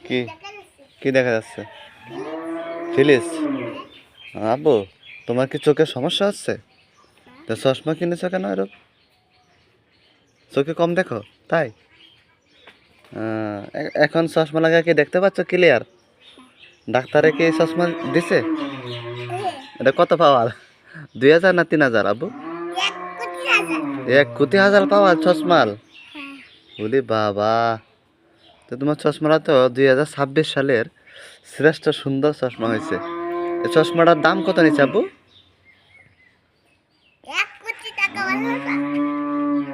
কি কি দেখা যাচ্ছে? ফিলিস? আব্বু, তোমার কি চোখের সমস্যা হচ্ছে? তো চশমা কিনেছো কেন এরকম? চোখে কম দেখো তাই? এখন চশমা লাগায় কি দেখতে পাচ্ছ ক্লিয়ার? ডাক্তারে কি চশমা দিছে? এটা কত পাওয়ার? 2000 না 3000 আব্বু? 1,000,000 পাওয়ার চশমাল? বলি বাবা, তো তোমার চশমাটা তো 2026 সালের শ্রেষ্ঠ সুন্দর চশমা হয়েছে। এই চশমাটার দাম কত নিচ্ছে আব্বু? 1,000,000,000 টাকা।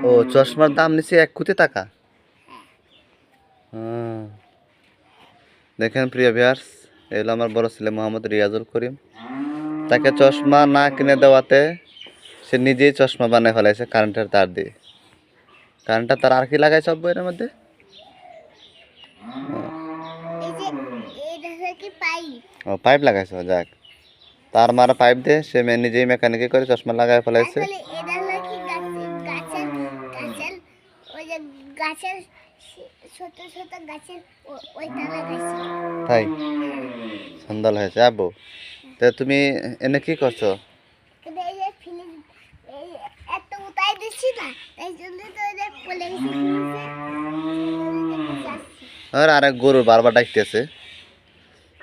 ও, চশমার দাম নিচ্ছে 1,000,000,000 টাকা। হুম। দেখেন প্রিয় ভিউয়ার্স, এলো আমার বড় ছেলে মোহাম্মদ রিয়াজুল করিম। তাকে চশমা না কিনে দেওয়াতে সে নিজেই চশমা বানিয়ে ফেলাইছে কারেন্টের তার দিয়ে। কারেন্টের তার আর কি লাগাইছে আব্বু এর মধ্যে? ও, পাইপ লাগাইছে, যাক। তার মারা পাইপ দিয়ে সে নিজেই মেকানিকে করে চশমা লাগাই ফেলাইছে। তাই সুন্দর হয়েছে আব্বু। তো তুমি এনে কি করছো? আরে গরু বারবার ডাকতেছে।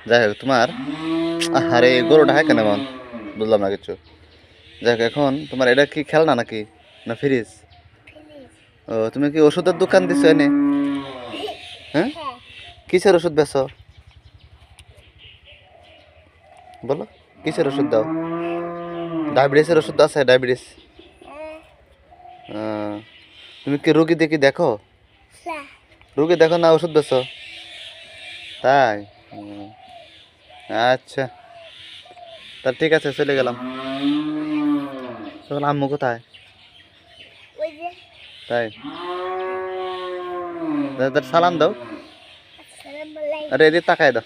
যাই হোক, তোমার আরে গরু ডাকে কেন এমন? বুঝলাম না কিছু। যাই হোক, এখন তোমার এটা কি খেলনা নাকি না ফ্রিজ? ও, তুমি কি ওষুধের দোকান দিছো এনে? হ্যাঁ, কিসের ওষুধ বেছো বলো? কিসের ওষুধ দাও? ডায়াবেটিসের ওষুধ আছে? ডায়াবেটিস? তুমি কি রুগী দেখি দেখো? রুগী দেখো না ওষুধ বেছো? তাই? আচ্ছা, তা ঠিক আছে, চলে গেলাম। তখন আম্মু কোথায়? তাই? তার সালাম দাও। আরে এদিকে তাকায় দাও,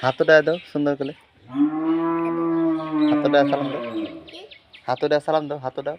হাতও দেয় দাও সুন্দর করে। হাতও দেয় সালাম দাও, হাতও দেয় সালাম দাও, হাতও দাও।